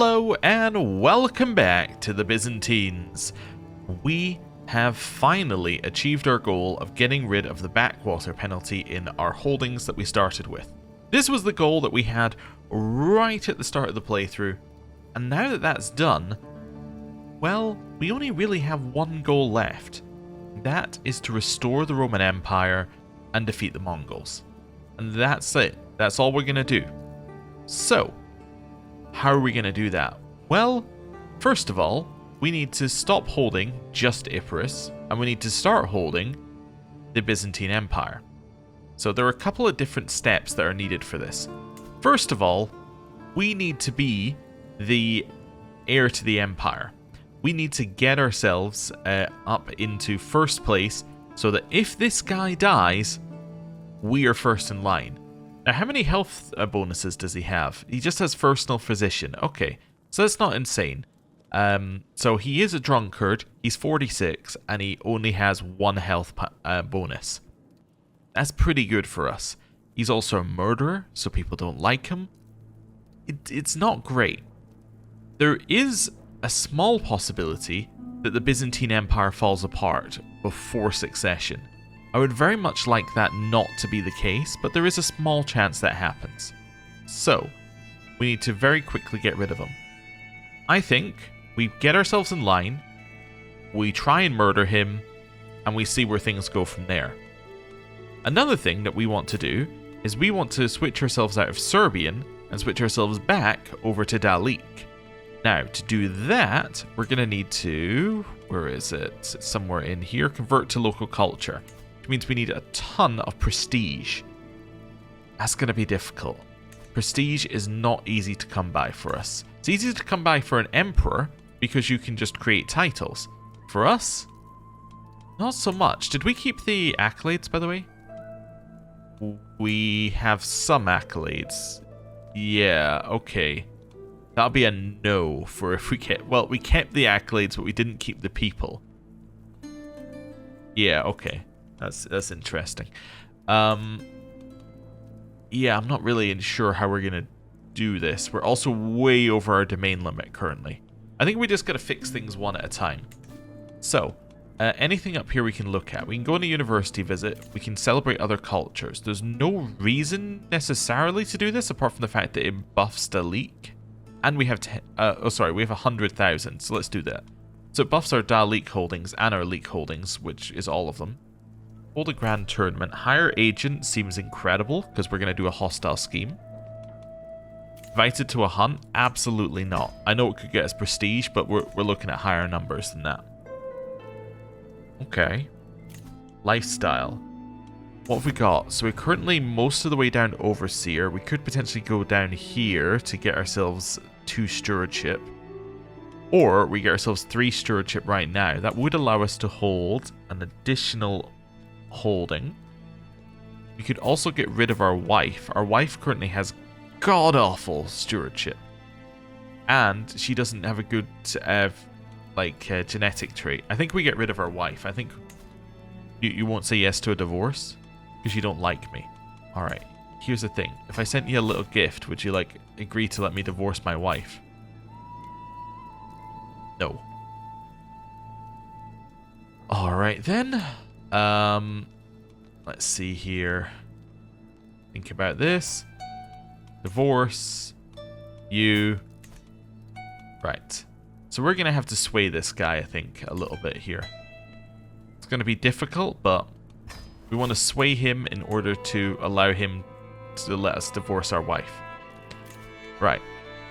Hello and welcome back to the Byzantines. We have finally achieved our goal of getting rid of the backwater penalty in our holdings that we started with. This was the goal that we had right at the start of the playthrough, and now that that's done, well, we only really have one goal left. That is to restore the Roman Empire and defeat the Mongols. And that's it. That's all we're going to do. So, how are we going to do that? Well, first of all, we need to stop holding just Epirus, and we need to start holding the Byzantine Empire. So there are a couple of different steps that are needed for this. First of all, we need to be the heir to the empire. We need to get ourselves up into first place so that if this guy dies, we are first in line. Now, how many health bonuses does he have? He just has personal physician. Okay, so that's not insane. So he is a drunkard, he's 46, and he only has one health bonus. That's pretty good for us. He's also a murderer, so people don't like him. It's not great. There is a small possibility that the Byzantine Empire falls apart before succession. I would very much like that not to be the case, but there is a small chance that happens. So, we need to very quickly get rid of him. I think we get ourselves in line, we try and murder him, and we see where things go from there. Another thing that we want to do is we want to switch ourselves out of Serbian and switch ourselves back over to Dalik. Now, to do that, we're going to need to, where is it? It's somewhere in here, convert to local culture. Which means we need a ton of prestige. That's going to be difficult. Prestige is not easy to come by for us. It's easy to come by for an emperor because you can just create titles. For us, not so much. Did we keep the accolades, by the way? We have some accolades. Yeah, okay. That'll be a no for if we kept... Well, we kept the accolades, but we didn't keep the people. Yeah, okay. That's interesting. Yeah, I'm not really sure how we're going to do this. We're also way over our domain limit currently. I think we just got to fix things one at a time. So, anything up here we can look at. We can go on a university visit. We can celebrate other cultures. There's no reason necessarily to do this apart from the fact that it buffs Dalik. And we have, we have 100,000, so let's do that. So it buffs our Dalik holdings and our Leak holdings, which is all of them. Hold a grand tournament. Hire agent seems incredible, because we're going to do a hostile scheme. Invited to a hunt? Absolutely not. I know it could get us prestige, but we're looking at higher numbers than that. Okay. Lifestyle. What have we got? So we're currently most of the way down to Overseer. We could potentially go down here to get ourselves 2 stewardship. Or we get ourselves 3 stewardship right now. That would allow us to hold an additional holding. We could also get rid of our wife. Our wife currently has god-awful stewardship. And she doesn't have a good genetic trait. I think we get rid of our wife. I think you won't say yes to a divorce because you don't like me. Alright, here's the thing. If I sent you a little gift, would you agree to let me divorce my wife? No. Alright then. Let's see here. Think about this. Divorce. You. Right. So we're going to have to sway this guy, I think, a little bit here. It's going to be difficult, but we want to sway him in order to allow him to let us divorce our wife. Right.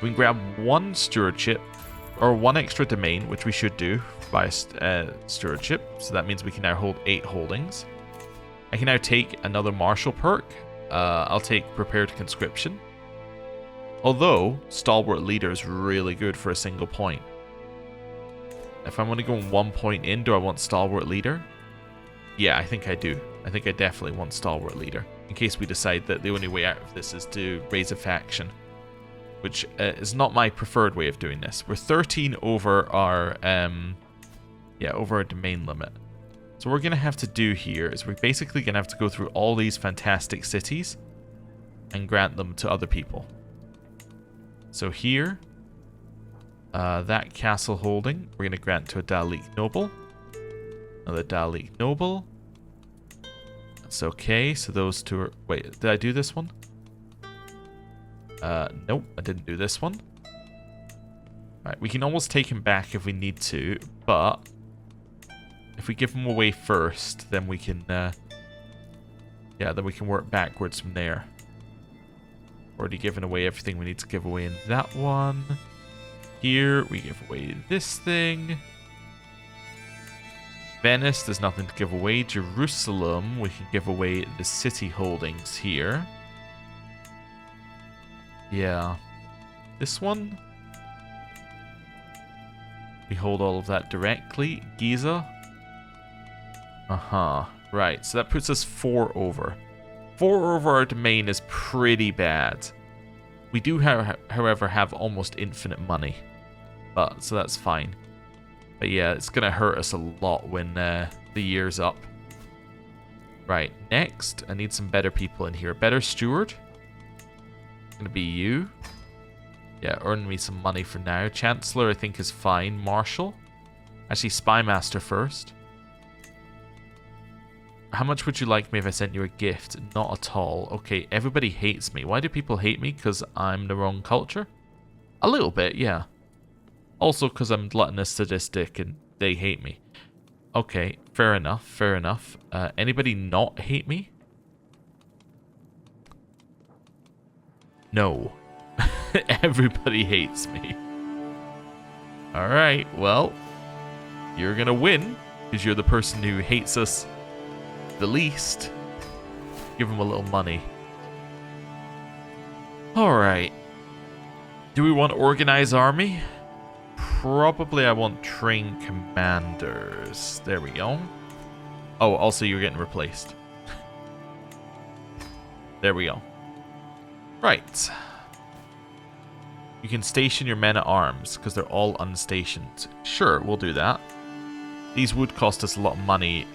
We can grab 1 stewardship, or 1 extra domain, which we should do by stewardship. So that means we can now hold 8 holdings. I can now take another martial perk. I'll take prepared conscription. Although, stalwart leader is really good for a single point. If I'm only going 1 point in, do I want stalwart leader? Yeah, I think I do. I think I definitely want stalwart leader. In case we decide that the only way out of this is to raise a faction. Which is not my preferred way of doing this. We're 13 over our over our domain limit. So what we're going to have to do here is we're basically going to have to go through all these fantastic cities and grant them to other people. So here, That castle holding, we're going to grant to a Dalek noble. Another Dalek noble. That's okay. So those two are... Wait, did I do this one? Nope, I didn't do this one. Right, we can almost take him back if we need to, but if we give him away first, then we can... yeah, then we can work backwards from there. Already given away everything we need to give away in that one. Here, we give away this thing. Venice, there's nothing to give away. Jerusalem, we can give away the city holdings here. Yeah. This one? We hold all of that directly. Giza? Uh-huh. Right, so that puts us 4 over. 4 over our domain is pretty bad. We do, however, have almost infinite money. So that's fine. But yeah, it's going to hurt us a lot when the year's up. Right, next, I need some better people in here. Better steward. It's going to be you. Yeah, earn me some money for now. Chancellor, I think, is fine. Marshal. Actually, Spymaster first. How much would you like me if I sent you a gift? Not at all. Okay, everybody hates me. Why do people hate me? Because I'm the wrong culture? A little bit, yeah. Also because I'm gluttonous, sadistic, and they hate me. Okay, fair enough, fair enough. Anybody not hate me? No. Everybody hates me. Alright, well, you're gonna win, because you're the person who hates us the least. Give him a little money. Alright. Do we want to organize army? Probably I want train commanders. There we go. Oh, also you're getting replaced. There we go. Right. You can station your men at arms, because they're all unstationed. Sure, we'll do that. These would cost us a lot of money,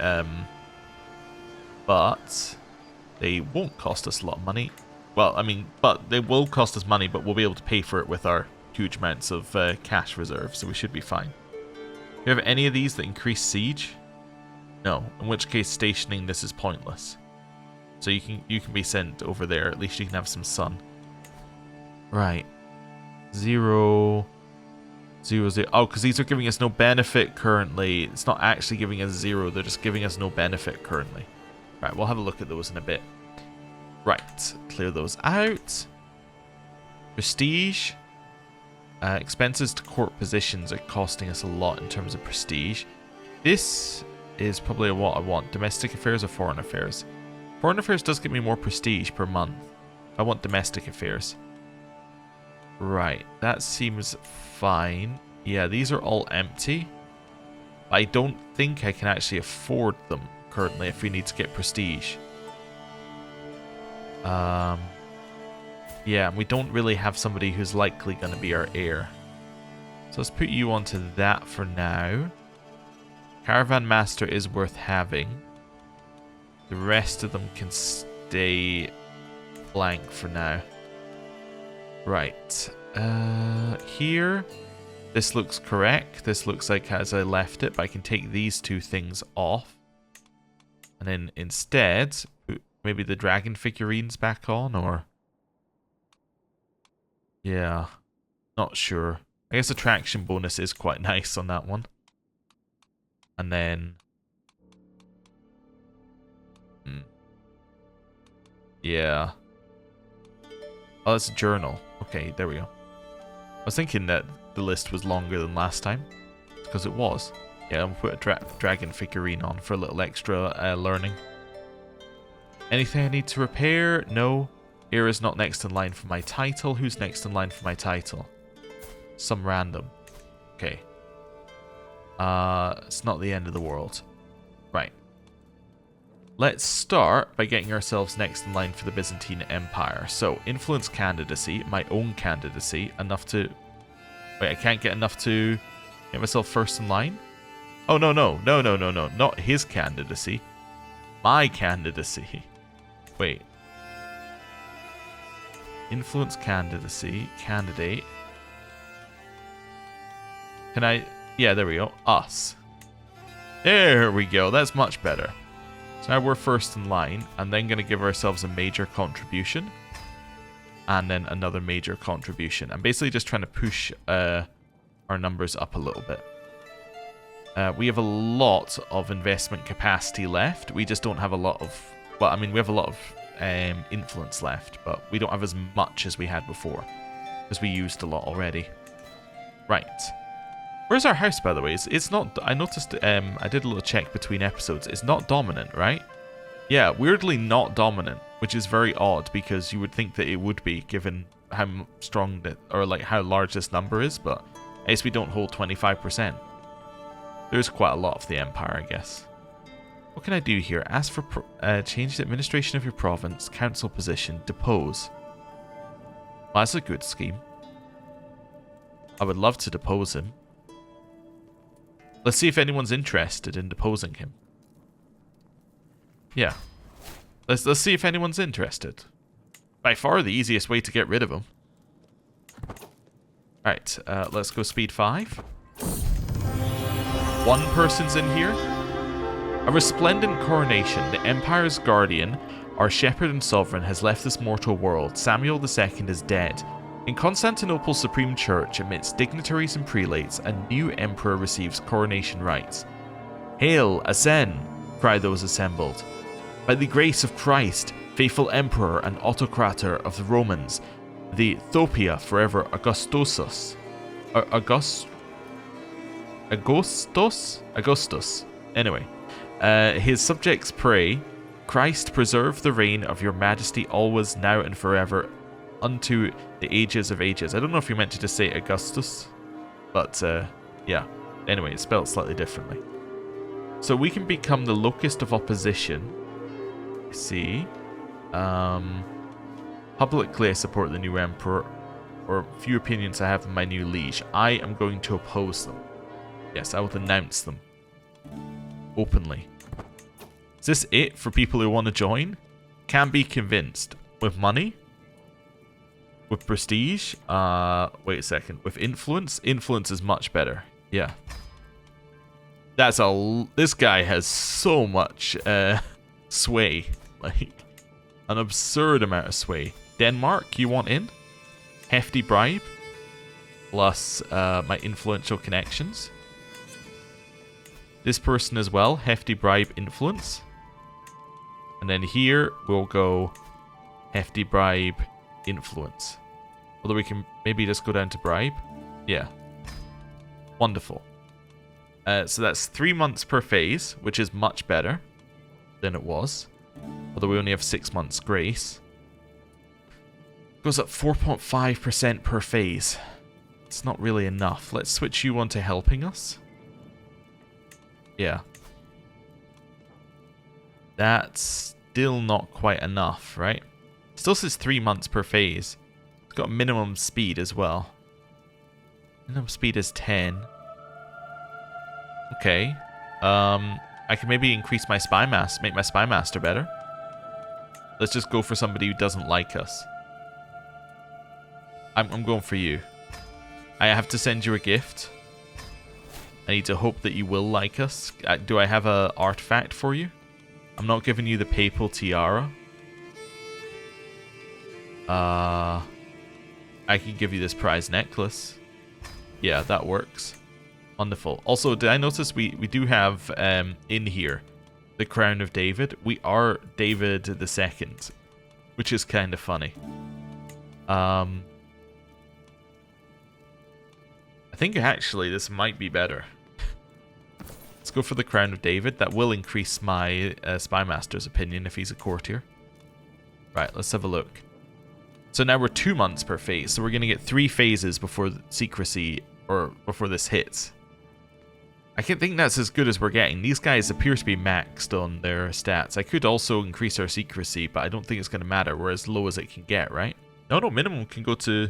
but they won't cost us a lot of money. Well, I mean, but they will cost us money, but we'll be able to pay for it with our huge amounts of cash reserve, so we should be fine. Do you have any of these that increase siege? No, in which case stationing this is pointless. So you can be sent over there, at least you can have some sun. Right. 0, 0, 0. Oh, because these are giving us no benefit currently. It's not actually giving us 0, they're just giving us no benefit currently. Right, we'll have a look at those in a bit. Right, clear those out. Prestige. Expenses to court positions are costing us a lot in terms of prestige. This is probably what I want. Domestic affairs or foreign affairs? Foreign affairs does give me more prestige per month. I want domestic affairs. Right, that seems fine. Yeah, these are all empty. I don't think I can actually afford them currently if we need to get prestige. Yeah, and we don't really have somebody who's likely going to be our heir. So let's put you onto that for now. Caravan Master is worth having. The rest of them can stay blank for now. Right. Here. This looks correct. This looks like as I left it, but I can take these 2 things off. And then instead, maybe the dragon figurines back on, or... Yeah, not sure. I guess attraction bonus is quite nice on that one. And then... Yeah. Oh, that's a journal. Okay, there we go. I was thinking that the list was longer than last time. Because it was. Yeah, I'll put a dragon figurine on for a little extra learning. Anything I need to repair? No. Heir is not next in line for my title. Who's next in line for my title? Some random. Okay. It's not the end of the world. Right. Let's start by getting ourselves next in line for the Byzantine Empire. So, influence candidacy, my own candidacy, enough to... Wait, I can't get enough to get myself first in line? Oh, no, not his candidacy. My candidacy. Wait. Influence candidacy, candidate. Can I... Yeah, there we go. Us. There we go. That's much better. So now we're first in line, and then going to give ourselves a major contribution. And then another major contribution. I'm basically just trying to push our numbers up a little bit. We have a lot of investment capacity left. We just don't have a lot of... Well, I mean, we have a lot of influence left, but we don't have as much as we had before. Because we used a lot already. Right. Where's our house, by the way? It's not... I noticed... I did a little check between episodes. It's not dominant, right? Yeah, weirdly not dominant, which is very odd, because you would think that it would be, given how strong... or, like, how large this number is, but I guess we don't hold 25%. There's quite a lot of the empire, I guess. What can I do here? Ask for... change the administration of your province, council position, depose. Well, that's a good scheme. I would love to depose him. Let's see if anyone's interested in deposing him. Yeah. Let's see if anyone's interested. By far the easiest way to get rid of him. Alright, let's go speed 5. One person's in here. A resplendent coronation. The Empire's guardian, our shepherd and sovereign, has left this mortal world. Samuel II is dead. In Constantinople's Supreme Church, amidst dignitaries and prelates, a new emperor receives coronation rites. Hail, ascend, cry those assembled. By the grace of Christ, faithful emperor and autocrator of the Romans, the Thopia forever Augustus. Augustus. Anyway, his subjects pray, Christ preserve the reign of your majesty always, now and forever, unto the ages of ages. I don't know if you meant to just say Augustus, but yeah. Anyway, it's spelled slightly differently. So we can become the locust of opposition. Let's see. Publicly I support the new emperor, or few opinions I have of my new liege. I am going to oppose them. Yes, I will denounce them. Openly. Is this it for people who want to join? Can be convinced. With money? With prestige? Wait a second. With influence? Influence is much better. Yeah. This guy has so much sway. Like, an absurd amount of sway. Denmark, you want in? Hefty bribe. Plus my influential connections. This person as well. Hefty bribe influence. And then here we'll go hefty bribe influence. Although we can maybe just go down to bribe. Yeah. Wonderful. So that's 3 months per phase, which is much better than it was. Although we only have 6 months grace. Goes up 4.5% per phase. It's not really enough. Let's switch you on to helping us. Yeah. That's still not quite enough, right? Still says 3 months per phase. It's got minimum speed as well. Minimum speed is 10. Okay. I can maybe increase my spy master, make my spy master better. Let's just go for somebody who doesn't like us. I'm going for you. I have to send you a gift. I need to hope that you will like us. Do I have an artifact for you? I'm not giving you the papal tiara. I can give you this prize necklace. Yeah, that works. Wonderful. Also, did I notice we do have in here the crown of David? We are David II, which is kind of funny. I think actually this might be better. Let's go for the crown of David. That will increase my spy master's opinion if he's a courtier. Right, let's have a look. So now we're 2 months per phase, so we're going to get 3 phases before secrecy, or before this hits. I can think that's as good as we're getting. These guys appear to be maxed on their stats. I could also increase our secrecy, but I don't think it's going to matter. We're as low as it can get, right? No, minimum can go to...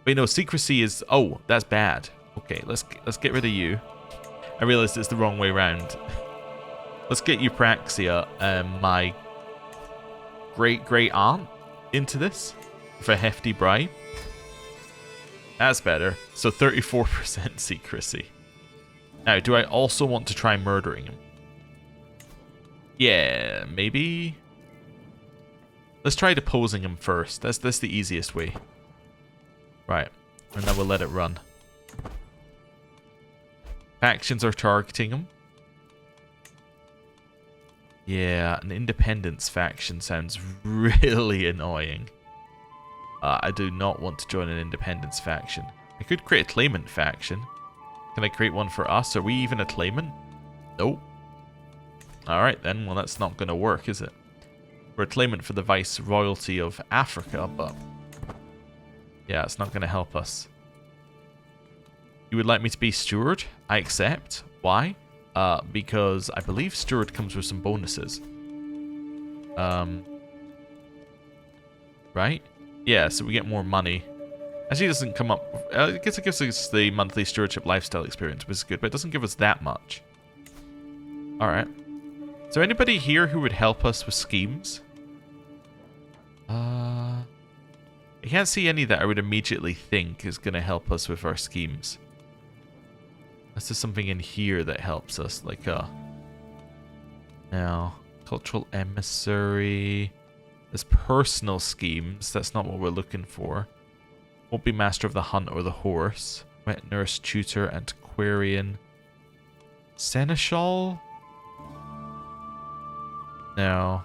Wait, no, secrecy is... Oh, that's bad. Okay, let's get rid of you. I realized it's the wrong way around. Let's get Eupraxia, my great-great-aunt, into this for a hefty bribe. That's better. So 34% secrecy. Now, do I also want to try murdering him? Yeah, maybe. Let's try deposing him first. That's the easiest way. Right. And then we'll let it run. Factions are targeting him. Yeah, an independence faction sounds really annoying. I do not want to join an independence faction. I could create a claimant faction. Can I create one for us? Are we even a claimant? Nope. Alright then, well that's not going to work, is it? We're a claimant for the Viceroyalty of Africa, but... yeah, it's not going to help us. You would like me to be steward? I accept. Why? Because I believe steward comes with some bonuses. Right? Yeah, so we get more money. Actually, it doesn't come up... I guess it gives us the monthly stewardship lifestyle experience, which is good, but it doesn't give us that much. Alright. Is there anybody here who would help us with schemes? I can't see any that I would immediately think is going to help us with our schemes. Unless there's something in here that helps us, like now, cultural emissary. There's personal schemes. That's not what we're looking for. Won't be master of the hunt or the horse. Wet nurse, tutor, antiquarian. Seneschal? No.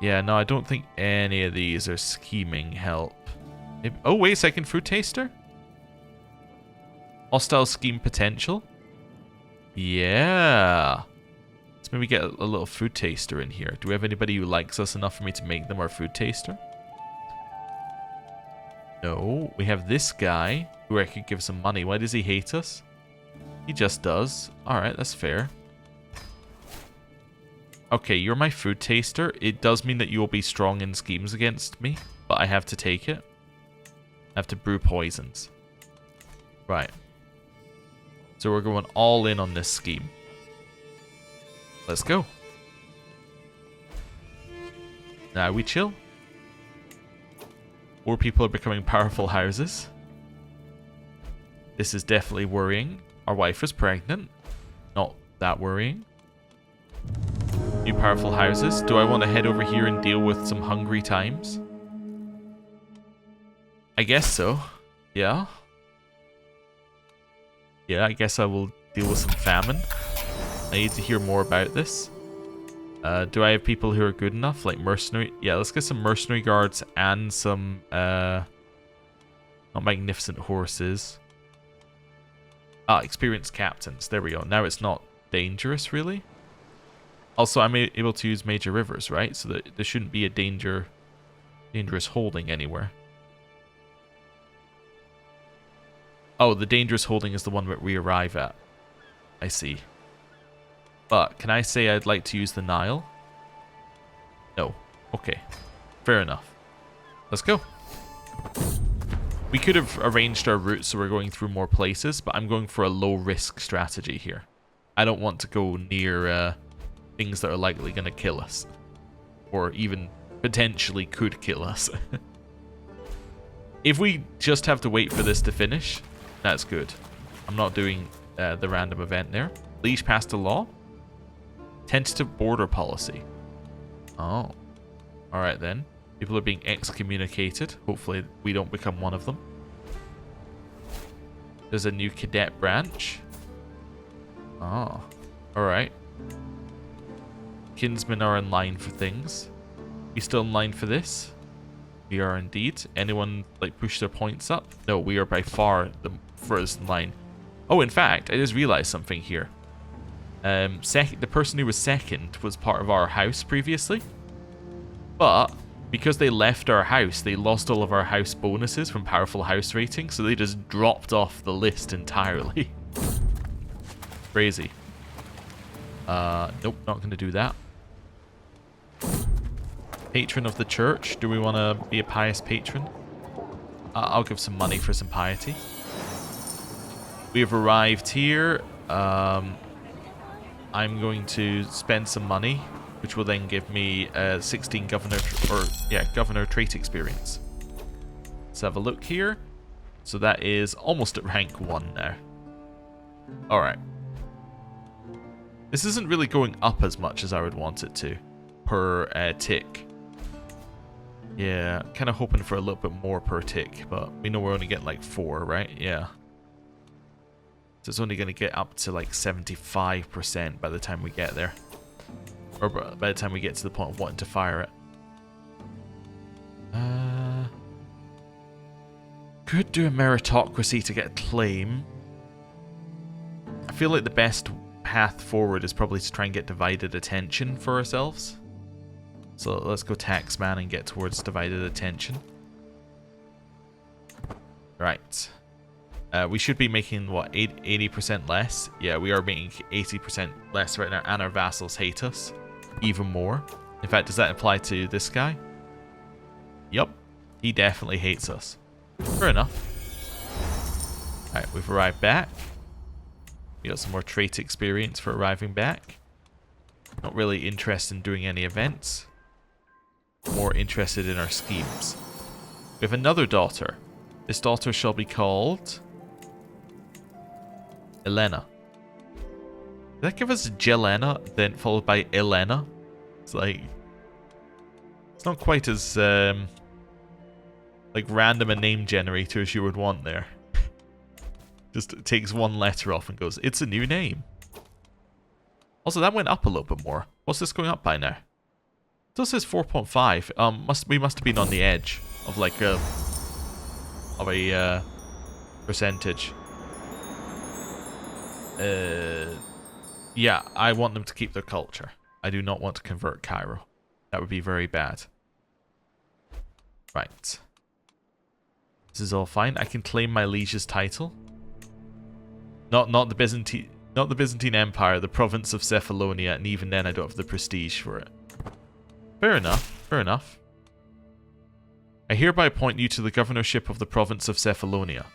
Yeah, no, I don't think any of these are scheming help. Maybe, oh, wait a second. Food taster? Hostile scheme potential? Yeah. Let's maybe get a little food taster in here. Do we have anybody who likes us enough for me to make them our food taster? No. We have this guy who I could give some money. Why does he hate us? He just does. Alright, that's fair. Okay, you're my food taster. It does mean that you will be strong in schemes against me, but I have to take it. I have to brew poisons. Right. So we're going all in on this scheme. Let's go. Now we chill. More people are becoming powerful houses. This is definitely worrying. Our wife is pregnant. Not that worrying. New powerful houses. Do I want to head over here and deal with some hungry times? I guess so. Yeah. Yeah, I guess I will deal with some famine. I need to hear more about this. Do I have people who are good enough? Like mercenary? Yeah, let's get some mercenary guards and some, not magnificent horses. Ah, experienced captains. There we go. Now it's not dangerous, really. Also, I'm able to use major rivers, right? So that there shouldn't be a dangerous holding anywhere. Oh, the dangerous holding is the one that we arrive at. I see. But, can I say I'd like to use the Nile? No. Okay. Fair enough. Let's go. We could have arranged our route so we're going through more places, but I'm going for a low-risk strategy here. I don't want to go near things that are likely going to kill us. Or even potentially could kill us. If we just have to wait for this to finish, that's good. I'm not doing the random event there. Liege passed a law. Tentative border policy. Oh. Alright then. People are being excommunicated. Hopefully we don't become one of them. There's a new cadet branch. Oh. Alright. Kinsmen are in line for things. We still in line for this? We are indeed. Anyone like push their points up? No, we are by far the furthest in line. Oh, in fact, I just realized something here. The person who was second was part of our house previously. But because they left our house, they lost all of our house bonuses from powerful house rating, so they just dropped off the list entirely. Crazy. Nope, not going to do that. Patron of the church. Do we want to be a pious patron? I'll give some money for some piety. We have arrived here. I'm going to spend some money, which will then give me 16 governor trait experience. Let's have a look here. So that is almost at rank 1 now. Alright. This isn't really going up as much as I would want it to per tick. Yeah, kind of hoping for a little bit more per tick, but we know we're only getting like 4, right? Yeah. So it's only going to get up to like 75% by the time we get there. Or by the time we get to the point of wanting to fire it. Could do a meritocracy to get a claim. I feel like the best path forward is probably to try and get divided attention for ourselves. So let's go taxman and get towards divided attention. Right. We should be making, what, 80% less? Yeah, we are making 80% less right now, and our vassals hate us even more. In fact, does that apply to this guy? Yup. He definitely hates us. Fair enough. Alright, we've arrived back. We got some more trait experience for arriving back. Not really interested in doing any events. More interested in our schemes. We have another daughter. This daughter shall be called Elena. Did that give us Jelena, then followed by Elena? It's like... It's not quite as, like, random a name generator as you would want there. Just takes one letter off and goes, it's a new name. Also, that went up a little bit more. What's this going up by now? It still says 4.5. We must have been on the edge of like a percentage. Yeah, I want them to keep their culture. I do not want to convert Cairo. That would be very bad. Right. This is all fine. I can claim my liege's title. Not the Byzantine Empire, the province of Cephalonia, and even then I don't have the prestige for it. Fair enough, fair enough. I hereby appoint you to the governorship of the province of Cephalonia.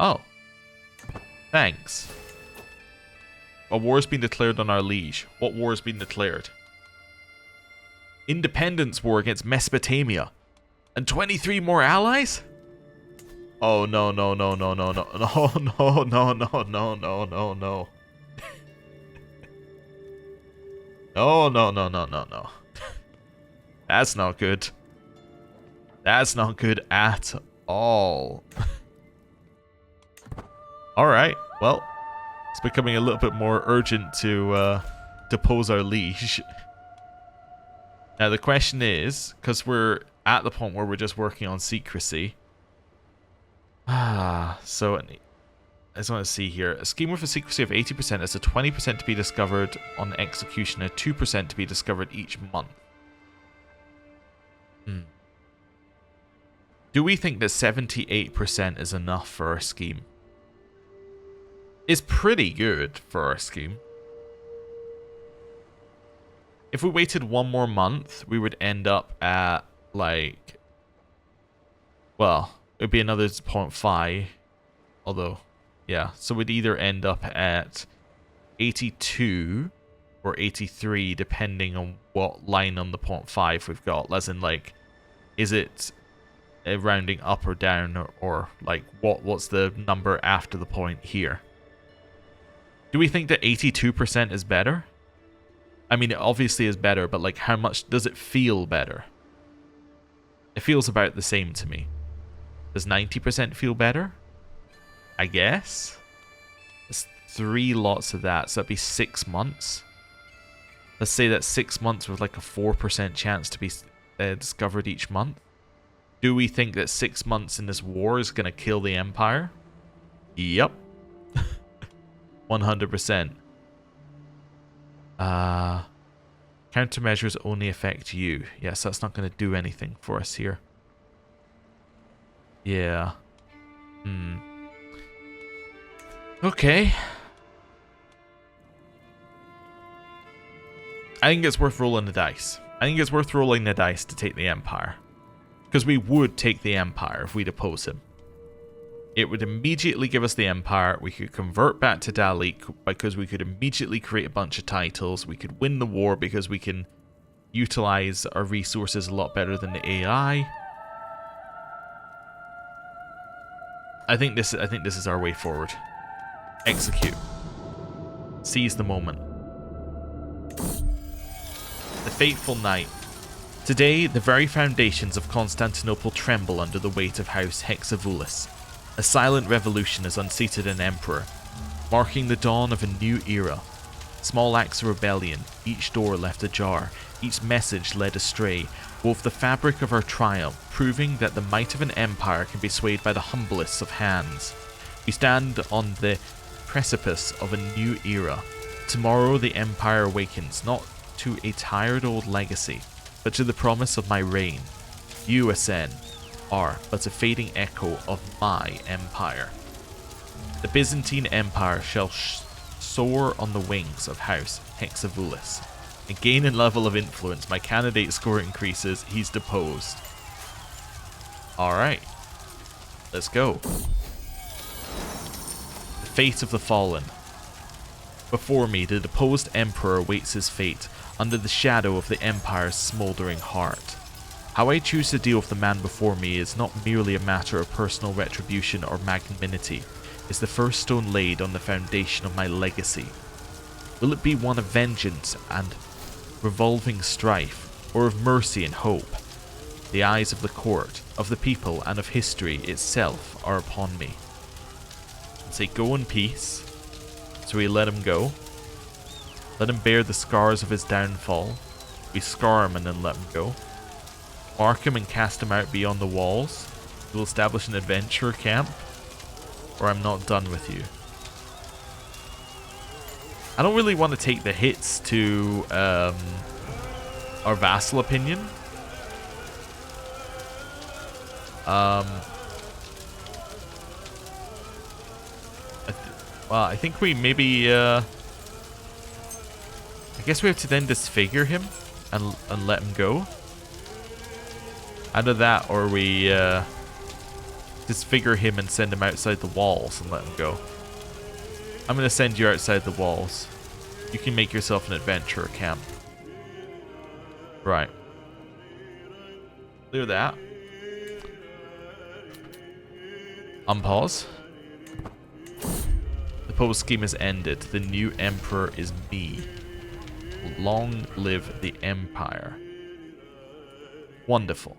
Oh. Thanks. A war has been declared on our liege. What war has been declared? Independence war against Mesopotamia. And 23 more allies? Oh, no, no, no, no, no, no, no, no, no, no, no, no, no, no. No, no, no, no, no, no. That's not good. That's not good at all. Alright, well, it's becoming a little bit more urgent to depose our liege. Now the question is, because we're at the point where we're just working on secrecy. So I just want to see here. A scheme with a secrecy of 80% is a 20% to be discovered on execution, and 2% to be discovered each month. Do we think that 78% is enough for our scheme? It's pretty good for our scheme. If we waited one more month, we would end up at, like... Well, it would be another 0.5. Although, yeah. So we'd either end up at 82 or 83, depending on what line on the 0.5 we've got. As in, like, is it rounding up or down, or like, what's the number after the point here? Do we think that 82% is better? I mean, it obviously is better, but like, how much does it feel better? It feels about the same to me. Does 90% feel better? I guess. There's 3 lots of that, so that'd be 6 months. Let's say that 6 months with like a 4% chance to be discovered each month. Do we think that 6 months in this war is going to kill the Empire? Yep. 100%. Countermeasures only affect you. Yes, that's not going to do anything for us here. Yeah. Okay. I think it's worth rolling the dice. I think it's worth rolling the dice to take the Empire. Because we would take the Empire if we depose him. It would immediately give us the Empire. We could convert back to Dalik because we could immediately create a bunch of titles. We could win the war because we can utilize our resources a lot better than the AI. I think this is our way forward. Execute. Seize the moment. The fateful night. Today, the very foundations of Constantinople tremble under the weight of House Hexavulus. A silent revolution has unseated an emperor, marking the dawn of a new era. Small acts of rebellion, each door left ajar, each message led astray, wove the fabric of our triumph, proving that the might of an empire can be swayed by the humblest of hands. We stand on the precipice of a new era. Tomorrow the empire awakens, not to a tired old legacy, but to the promise of my reign. You, Asen, are but a fading echo of my empire. The Byzantine Empire shall soar on the wings of House Hexavulus. And gain in level of influence. My candidate score increases. He's deposed. Alright. Let's go. The fate of the fallen. Before me, the deposed emperor awaits his fate, under the shadow of the empire's smouldering heart. How I choose to deal with the man before me is not merely a matter of personal retribution or magnanimity. It's the first stone laid on the foundation of my legacy. Will it be one of vengeance and revolving strife, or of mercy and hope? The eyes of the court, of the people, and of history itself are upon me. And say, go in peace. So we let him go. Let him bear the scars of his downfall. We scar him and then let him go. Mark him and cast him out beyond the walls. We'll establish an adventurer camp. Or I'm not done with you. I don't really want to take the hits to our vassal opinion. Well, I think we maybe I guess we have to then disfigure him and let him go. Either that or we disfigure him and send him outside the walls and let him go. I'm going to send you outside the walls. You can make yourself an adventurer camp. Right. Clear that. Unpause. The post scheme has ended. The new emperor is me. Long live the empire. Wonderful.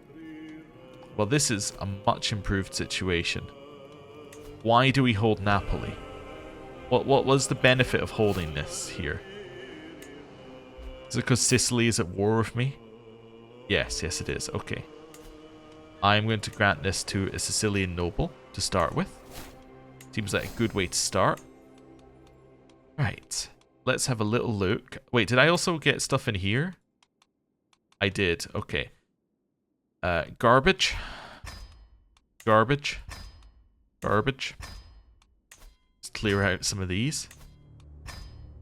Well, this is a much improved situation. Why do we hold Napoli? What was the benefit of holding this here? Is it because Sicily is at war with me? Yes it is. Okay. I'm going to grant this to a Sicilian noble to start with. Seems like a good way to start. Right. Let's have a little look. Wait, did I also get stuff in here? I did. Okay. Garbage. Garbage. Garbage. Let's clear out some of these.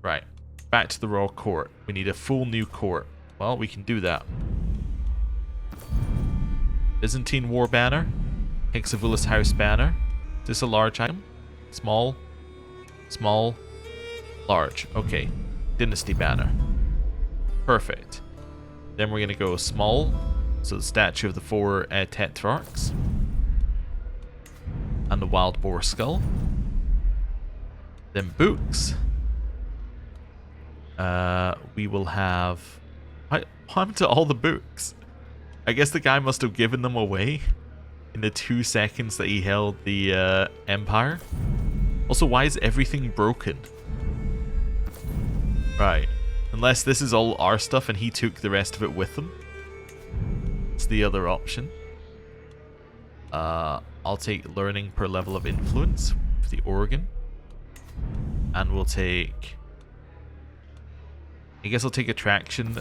Right. Back to the royal court. We need a full new court. Well, we can do that. Byzantine war banner. Hexavulus house banner. Is this a large item? Small. Small. Large. Okay. Dynasty banner. Perfect. Then we're going to go small. So the statue of the four tetrarchs. And the wild boar skull. Then books. We will have... What happened to all the books? I guess the guy must have given them away in the 2 seconds that he held the empire. Also, why is everything broken? Right. Unless this is all our stuff and he took the rest of it with him. It's the other option. I'll take learning per level of influence for the organ. And we'll take... I guess I'll take attraction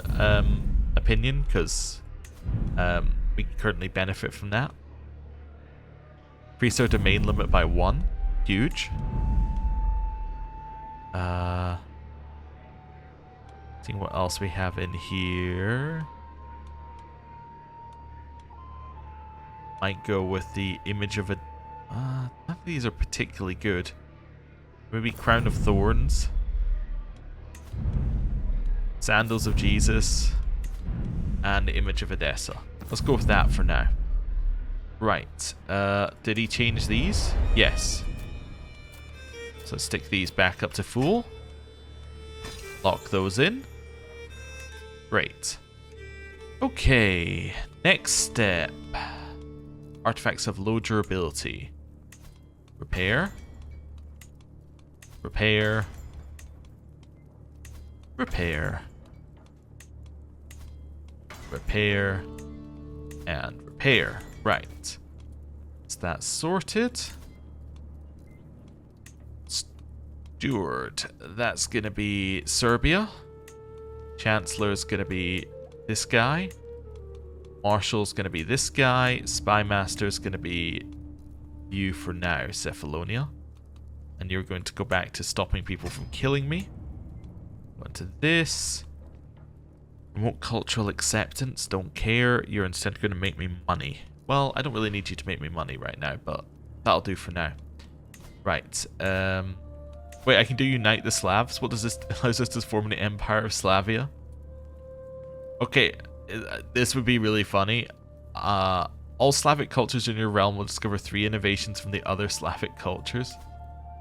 opinion, because we currently benefit from that. Increase our domain limit by 1. Huge. Seeing what else we have in here. Might go with the image of a... none of these are particularly good. Maybe Crown of Thorns. Sandals of Jesus. And the image of Edessa. Let's go with that for now. Right. Did he change these? Yes. So let's stick these back up to full. Lock those in. Great. Okay. Next step. Artifacts have low durability. Repair. Repair. Repair. Repair. And repair. Right. Is that sorted? Steward. That's going to be Serbia. Chancellor's going to be this guy. Marshal's going to be this guy. Spy Master's going to be you for now, Cephalonia. And you're going to go back to stopping people from killing me. Go into this. Remote cultural acceptance. Don't care. You're instead going to make me money. Well, I don't really need you to make me money right now, but that'll do for now. Right. Wait, I can do Unite the Slavs. What does this allows us to form the Empire of Slavia? Okay, this would be really funny. All Slavic cultures in your realm will discover 3 innovations from the other Slavic cultures.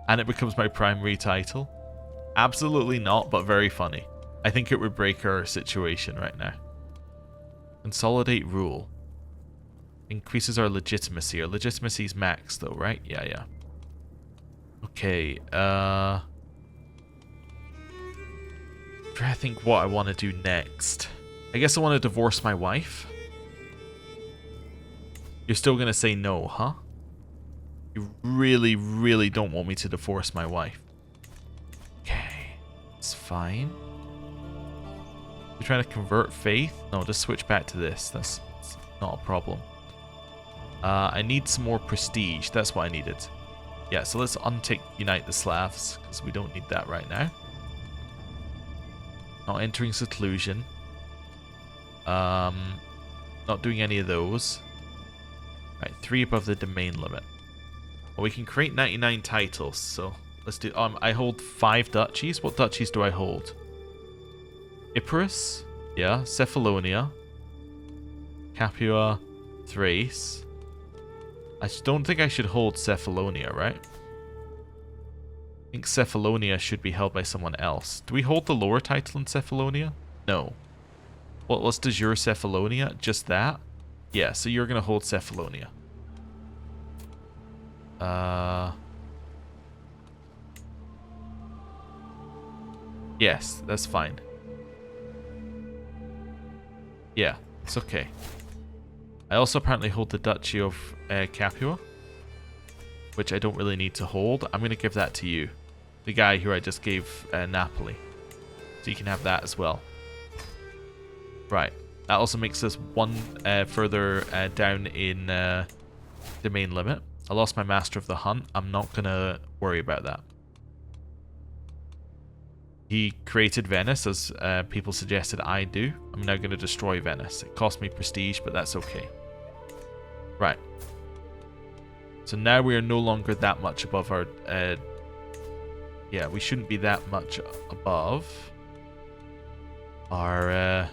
And it becomes my primary title. Absolutely not, but very funny. I think it would break our situation right now. Consolidate rule. Increases our legitimacy. Our legitimacy is max though, right? Yeah, yeah. Okay, I think what I want to do next. I guess I want to divorce my wife. You're still going to say no, huh? You really, really don't want me to divorce my wife. Okay, it's fine. You're trying to convert faith? No, just switch back to this. That's not a problem. I need some more prestige. That's what I needed. Yeah, so let's untick Unite the Slavs, because we don't need that right now. Not entering seclusion. Not doing any of those. Right, 3 above the domain limit. Well, we can create 99 titles, so let's do... I hold 5 duchies. What duchies do I hold? Epirus? Yeah. Cephalonia. Capua. Thrace. I don't think I should hold Cephalonia, right? I think Cephalonia should be held by someone else. Do we hold the lower title in Cephalonia? No. Well, let's do your Cephalonia. Just that? Yeah, so you're going to hold Cephalonia. Yes, that's fine. Yeah, it's okay. I also apparently hold the Duchy of Capua, which I don't really need to hold. I'm going to give that to you, the guy who I just gave Napoli. So you can have that as well. Right. That also makes us 1 further down in domain limit. I lost my Master of the Hunt. I'm not going to worry about that. He created Venice, as people suggested I do. I'm now going to destroy Venice. It cost me prestige, but that's okay. Right. So now we are no longer that much above our... yeah, we shouldn't be that much above our...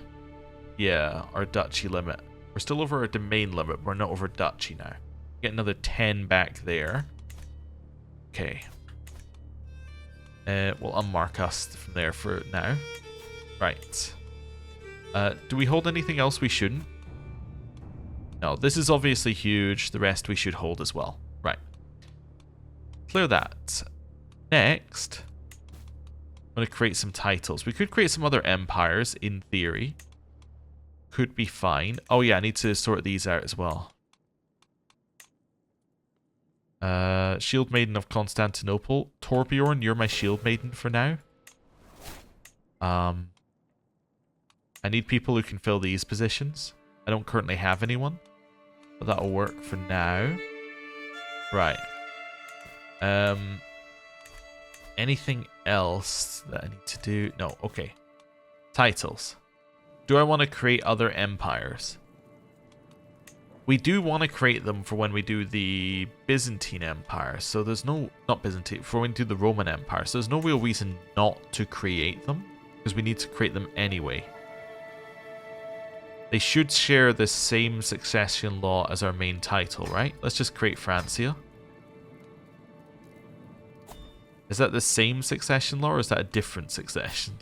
yeah, our duchy limit. We're still over our domain limit. We're not over duchy now. Get another 10 back there. Okay. We'll unmark us from there for now. Right. Do we hold anything else we shouldn't? No, this is obviously huge. The rest we should hold as well. Right. Clear that. Next, I'm going to create some titles. We could create some other empires, in theory. Could be fine. Oh yeah, I need to sort these out as well. Shield Maiden of Constantinople. Torbjorn, you're my Shield Maiden for now. I need people who can fill these positions. I don't currently have anyone, but that'll work for now. Right. Anything else that I need to do? No, okay. Titles. Do I want to create other empires? We do want to create them for when we do the Byzantine Empire. So there's no... Not Byzantine. For when we do the Roman Empire. So there's no real reason not to create them. Because we need to create them anyway. They should share the same succession law as our main title, right? Let's just create Francia. Is that the same succession law, or is that a different succession?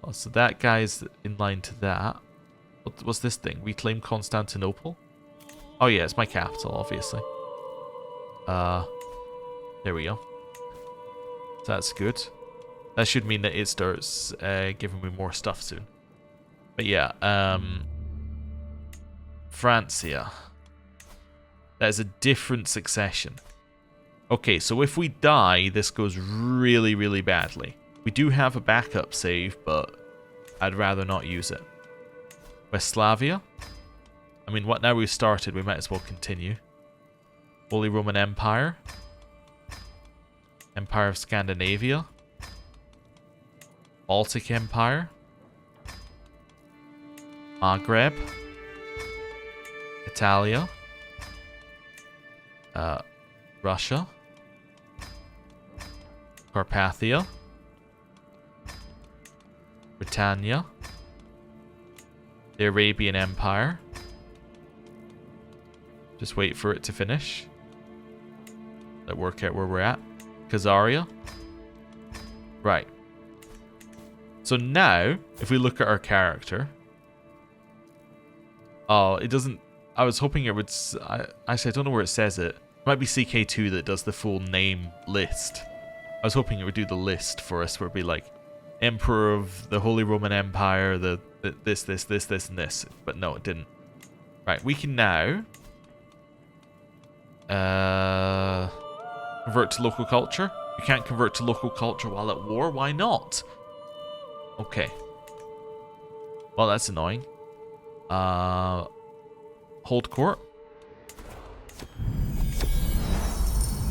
Oh, so that guy's in line to that. What's this thing? Reclaim Constantinople? Oh yeah, it's my capital, obviously. There we go. So that's good. That should mean that it starts giving me more stuff soon. But yeah, Francia. That is a different succession. Okay, so if we die, this goes really, really badly. We do have a backup save, but I'd rather not use it. Westphalia. I mean, what now we've started, we might as well continue. Holy Roman Empire. Empire of Scandinavia. Baltic Empire. Maghreb. Italia. Russia. Carpathia. Britannia. The Arabian Empire. Just wait for it to finish. Let's work out where we're at. Khazaria. Right. So now, if we look at our character... Oh, it doesn't... I was hoping it would... Actually, I don't know where it says it. It might be CK2 that does the full name list. I was hoping it would do the list for us, where it'd be like... Emperor of the Holy Roman Empire, this, and this. But no, it didn't. Right, we can now... convert to local culture. You can't convert to local culture while at war. Why not? Okay. Well, that's annoying. Hold court.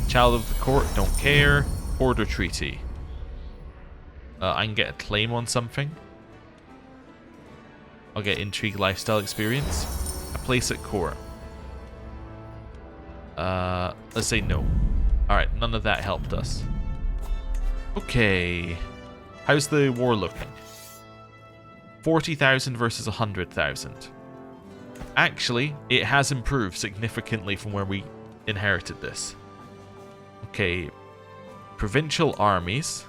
Child of the court, don't care. Order treaty. I can get a claim on something. I'll get intrigue lifestyle experience. A place at court. Let's say no. Alright, none of that helped us. Okay. How's the war looking? 40,000 versus 100,000. Actually, it has improved significantly from where we inherited this. Okay. Provincial armies.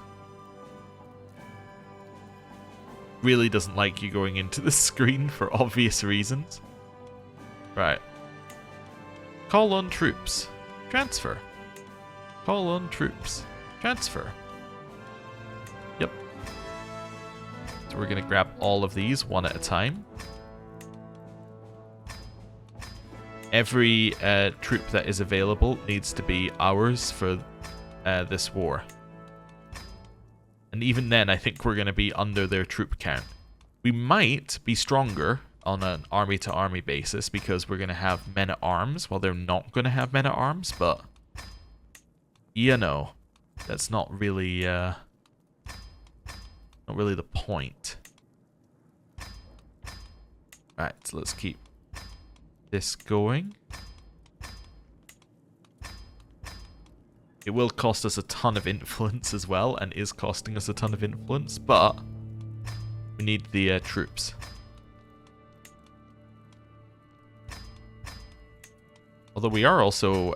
Really doesn't like you going into the screen for obvious reasons. Right. Call on troops. Transfer. Call on troops. Transfer. Yep. So we're going to grab all of these one at a time. Every troop that is available needs to be ours for this war. And even then, I think we're going to be under their troop count. We might be stronger on an army-to-army basis because we're going to have men-at-arms while they're not going to have men-at-arms, but... You know, that's not really the point. Right, so let's keep this going. It will cost us a ton of influence as well, and is costing us a ton of influence, but we need the troops. Although we are also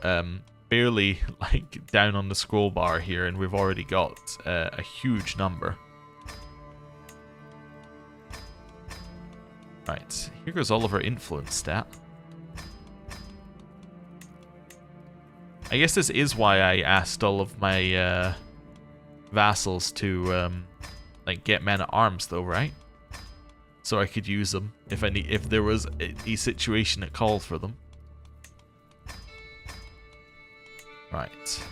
barely like down on the scroll bar here, and we've already got a huge number. Right, here goes all of our influence stat. I guess this is why I asked all of my vassals to like get men at arms, though, right? So I could use them if there was a situation that called for them. Right.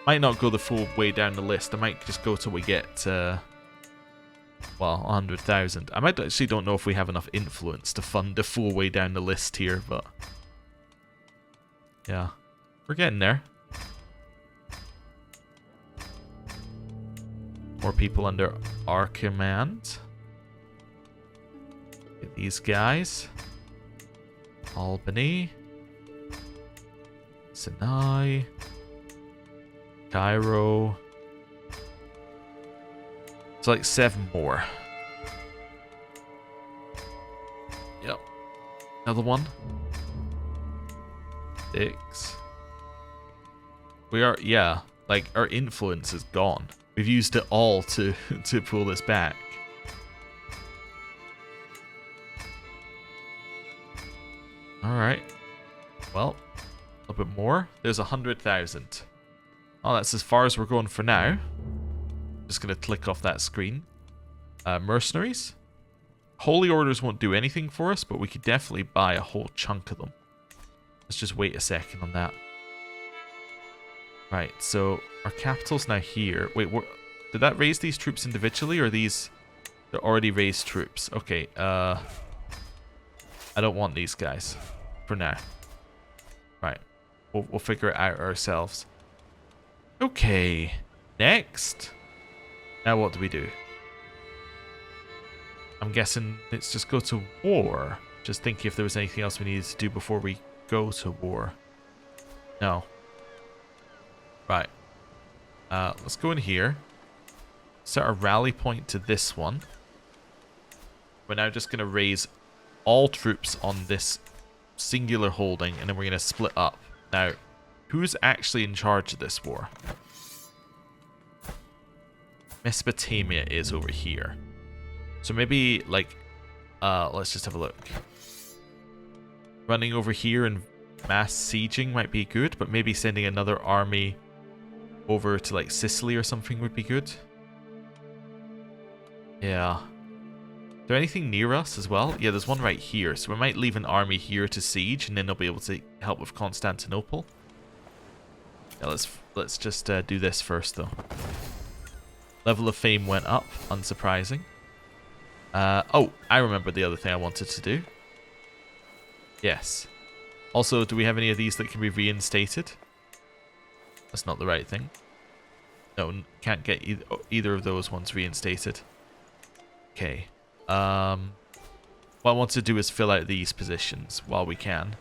Might not go the full way down the list. I might just go till we get well, 100,000. I might actually don't know if we have enough influence to fund the full way down the list here, but. Yeah, we're getting there. More people under our command. Get these guys. Albany. Sinai. Cairo. It's like 7 more. Another one. 6. We are, yeah, like our influence is gone. We've used it all to pull this back. Alright. Well, a little bit more. There's 100,000. Oh, that's as far as we're going for now. Just going to click off that screen. Mercenaries. Holy Orders won't do anything for us, but we could definitely buy a whole chunk of them. Let's just wait a second on that. Right, so our capital's now here. Wait, did that raise these troops individually, or are these... They're already raised troops. Okay, I don't want these guys for now. Right, we'll figure it out ourselves. Okay, next. Now what do we do? I'm guessing let's just go to war. Just thinking if there was anything else we needed to do before we go to war. No. Right. Let's go in here. Set our rally point to this one. We're now just going to raise all troops on this singular holding, and then we're going to split up. Now, who's actually in charge of this war? Mesopotamia is over here. So maybe, like, let's just have a look. Running over here and mass sieging might be good, but maybe sending another army over to, like, Sicily or something would be good. Yeah. Is there anything near us as well? Yeah, there's one right here. So we might leave an army here to siege, and then they'll be able to help with Constantinople. Yeah, let's just do this first, though. Level of fame went up, unsurprising. Oh, I remember the other thing I wanted to do. Yes. Also, do we have any of these that can be reinstated? That's not the right thing. No, can't get either of those ones reinstated. Okay. What I want to do is fill out these positions while we can.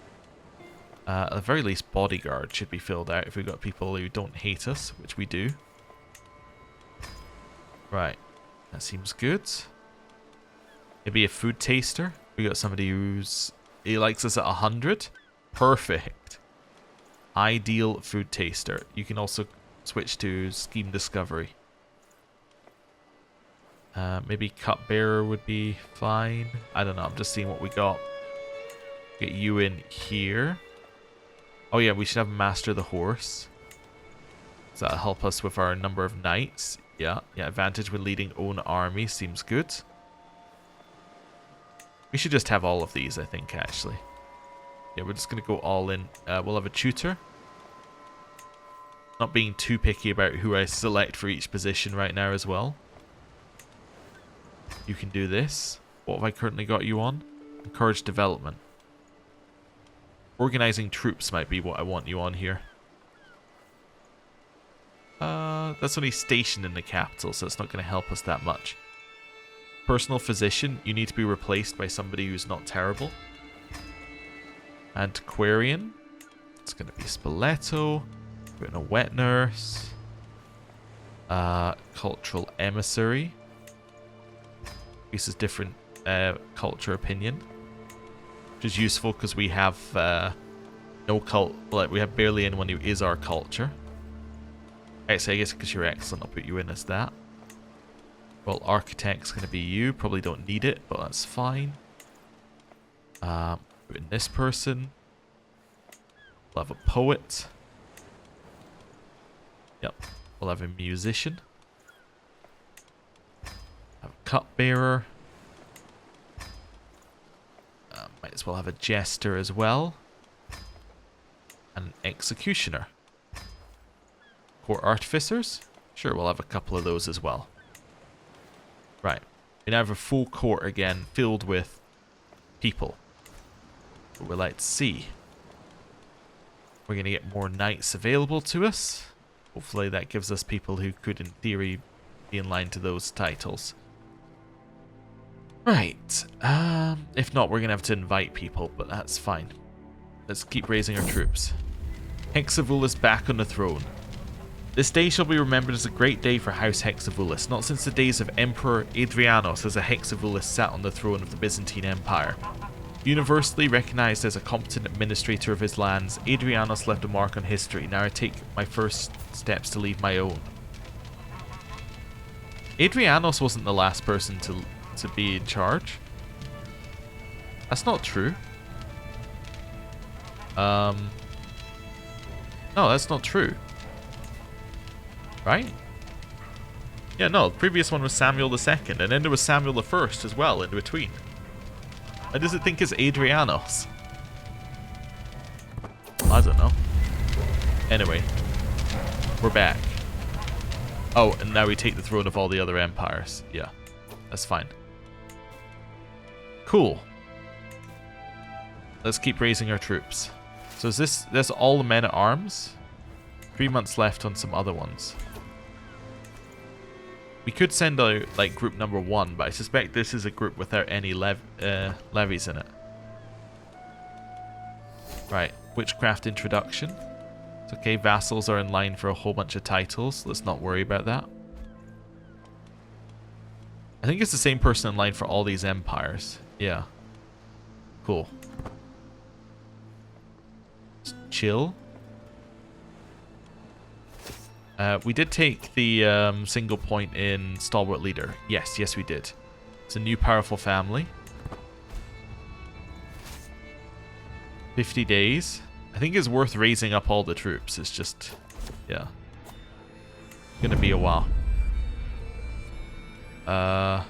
At the very least, bodyguard should be filled out if we've got people who don't hate us, which we do. Right. That seems good. Maybe a food taster. We got somebody he likes us at 100. Perfect. Ideal food taster. You can also switch to scheme discovery. Maybe cupbearer would be fine. I don't know. I'm just seeing what we got. Get you in here. Oh yeah, we should have master the horse. So that'll help us with our number of knights. Yeah, advantage with leading own army seems good. We should just have all of these, I think, actually. Yeah, we're just going to go all in. We'll have a tutor. Not being too picky about who I select for each position right now as well. You can do this. What have I currently got you on? Encourage development. Organizing troops might be what I want you on here. That's only stationed in the capital, so it's not going to help us that much. Personal physician, you need to be replaced by somebody who's not terrible. Antiquarian, it's going to be Spoleto. We're in a wet nurse. Cultural emissary. This is different culture opinion, which is useful because we have no cult. Like we have barely anyone who is our culture. Actually, I guess because you're excellent, I'll put you in as that. Well, architect's going to be you. Probably don't need it, but that's fine. Put in this person. We'll have a poet. Yep. We'll have a musician. Have a cupbearer. Might as well have a jester as well. And an executioner. Court artificers? Sure, we'll have a couple of those as well. Right. We now have a full court again, filled with people. What we like to see. We're going to get more knights available to us. Hopefully that gives us people who could, in theory, be in line to those titles. Right. If not, we're going to have to invite people, but that's fine. Let's keep raising our troops. Hexavulus back on the throne. This day shall be remembered as a great day for House Hexavulus. Not since the days of Emperor Adrianos has a Hexavulus sat on the throne of the Byzantine Empire. Universally recognized as a competent administrator of his lands, Adrianos left a mark on history. Now I take my first steps to leave my own. Adrianos wasn't the last person to be in charge. That's not true. No, that's not true. Right? Yeah, no, the previous one was Samuel II, and then there was Samuel I as well in between. Why does it think it's Adrianos? I don't know. Anyway, we're back. Oh, and now we take the throne of all the other empires. Yeah, that's fine. Cool. Let's keep raising our troops. So is this all the men at arms? 3 months left on some other ones. We could send out like group number 1, but I suspect this is a group without any levies in it. Right, witchcraft introduction. It's okay, vassals are in line for a whole bunch of titles. Let's not worry about that. I think it's the same person in line for all these empires. Yeah. Cool. Just chill. We did take the single point in Stalwart Leader. Yes, yes we did. It's a new powerful family. 50 days. I think it's worth raising up all the troops. It's just, yeah. Gonna be a while. Yeah,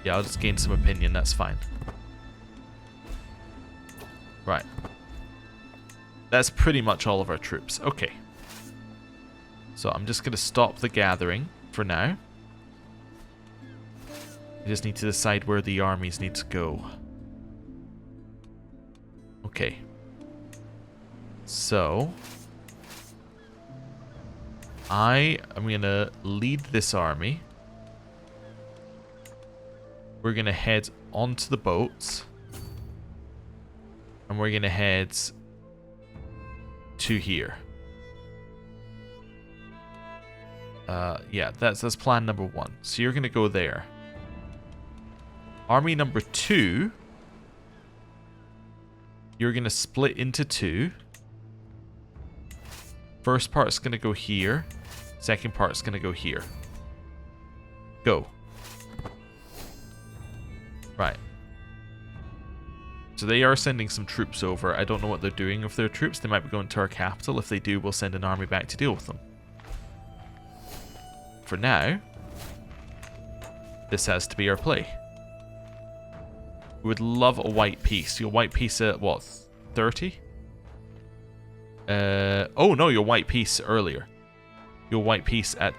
I'll just gain some opinion. That's fine. Right. That's pretty much all of our troops. Okay. So I'm just going to stop the gathering for now. I just need to decide where the armies need to go. Okay. So I am going to lead this army. We're going to head onto the boats. And we're going to head to here. Yeah, that's plan number 1. So you're going to go there. Army number 2, you're going to split into 2. First part's going to go here. Second part's going to go here. Go. Right. So they are sending some troops over. I don't know what they're doing with their troops. They might be going to our capital. If they do, we'll send an army back to deal with them. For now, this has to be our play. We would love a white peace. Your white peace at what? 30? Oh no, your white peace earlier. Your white peace at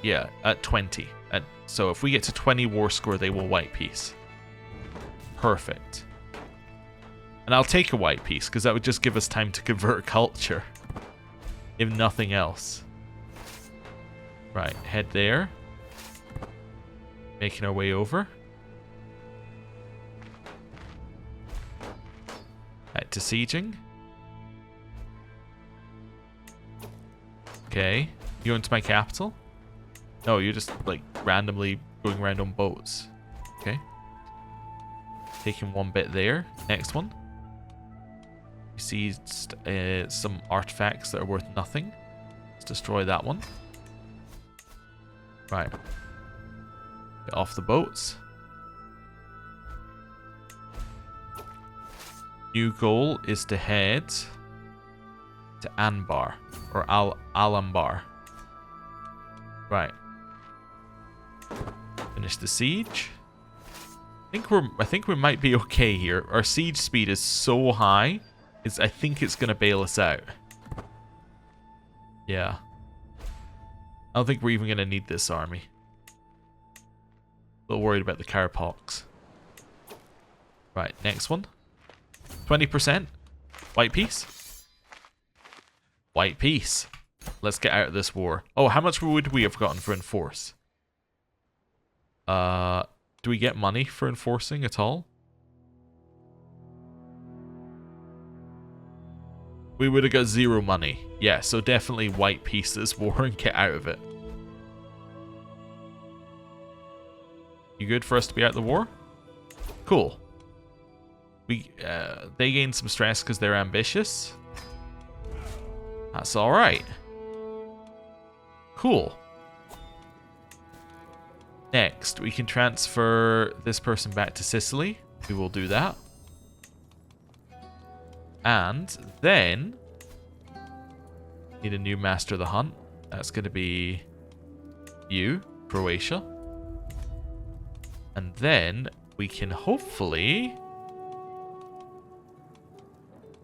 yeah, at 20. So if we get to 20 war score, they will white peace. Perfect. And I'll take a white peace, because that would just give us time to convert culture. If nothing else. Right, head there. Making our way over. Right, to sieging. Okay. You going to my capital? No, you're just, like, randomly going around on boats. Okay. Taking one bit there. Next one. You see some artifacts that are worth nothing. Let's destroy that one. Right. Get off the boats. New goal is to head to Anbar. Or Alambar. Right. Finish the siege. I think we might be okay here. Our siege speed is so high. I think it's gonna bail us out. Yeah. I don't think we're even gonna need this army. A little worried about the cowpox. Right, next one. 20%. White peace. White peace. Let's get out of this war. Oh, how much would we have gotten for enforce? Do we get money for enforcing at all? We would have got 0 money. Yeah, so definitely white peace this war and get out of it. You good for us to be out the war? Cool. They gain some stress because they're ambitious. That's alright. Cool. Next, we can transfer this person back to Sicily. We will do that. And then need a new master of the hunt. That's going to be you, Croatia. And then we can hopefully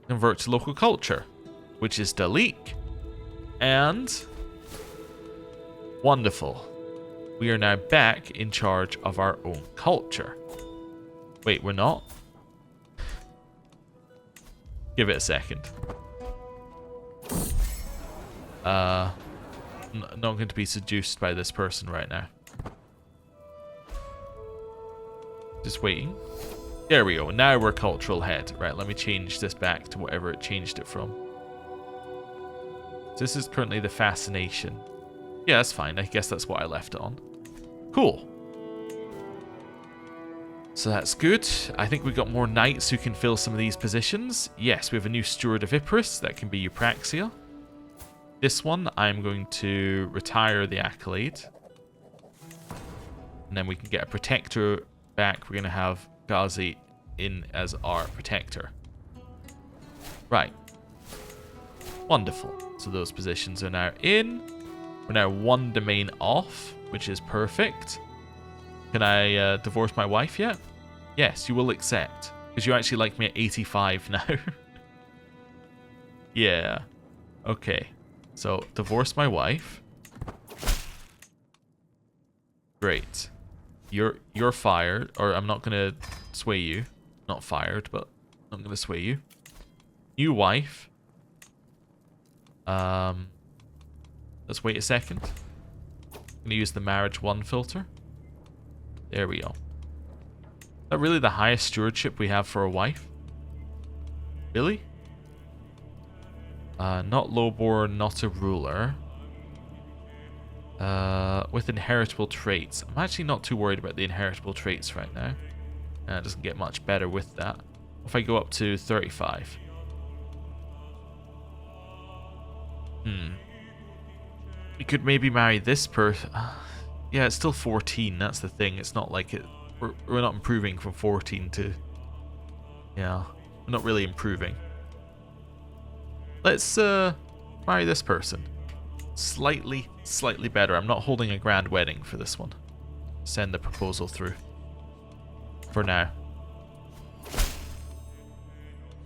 convert to local culture, which is Dalik. And wonderful. We are now back in charge of our own culture. Wait, we're not? Give it a second. Not going to be seduced by this person right now. Just waiting. There we go. Now we're cultural head. Right, let me change this back to whatever it changed it from. This is currently the fascination. Yeah, that's fine. I guess that's what I left it on. Cool. So that's good. I think we got more knights who can fill some of these positions. Yes, we have a new steward of Ypres. That can be Eupraxia. This one, I'm going to retire the accolade. And then we can get a protector back. We're going to have Ghazi in as our protector. Right. Wonderful. So those positions are now in. We're now one domain off, which is perfect. Can I divorce my wife yet? Yes, you will accept. Because you actually like me at 85 now. Yeah. Okay. So, divorce my wife. Great. You're fired. Or I'm not going to sway you. Not fired, but I'm going to sway you. New wife. Let's wait a second. I'm going to use the marriage 1 filter. There we go. Is that really the highest stewardship we have for a wife? Really? Not lowborn, not a ruler. With inheritable traits. I'm actually not too worried about the inheritable traits right now. It doesn't get much better with that. If I go up to 35. We could maybe marry this person. Yeah, it's still 14. That's the thing. It's not like it. We're not improving from 14 to. Yeah, we're not really improving. Let's marry this person. Slightly better. I'm not holding a grand wedding for this one. Send the proposal through. For now.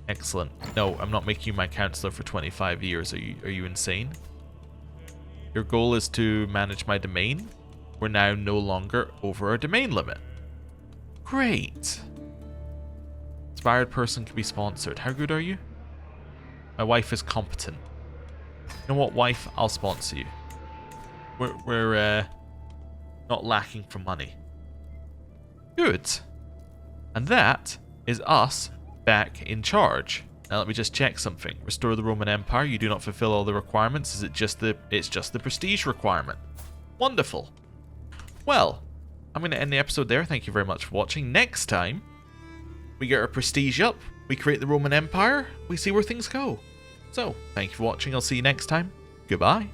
Excellent. No, I'm not making you my counselor for 25 years. Are you insane? Your goal is to manage my domain. We're now no longer over our domain limit. Great. Inspired person can be sponsored. How good are you? My wife is competent. You know what, wife? I'll sponsor you. We're not lacking for money. Good. And that is us back in charge. Now let me just check something. Restore the Roman Empire. You do not fulfill all the requirements. Is it just the? It's just the prestige requirement. Wonderful. Well, I'm going to end the episode there. Thank you very much for watching. Next time, we get our prestige up. We create the Roman Empire. We see where things go. So, thank you for watching. I'll see you next time. Goodbye.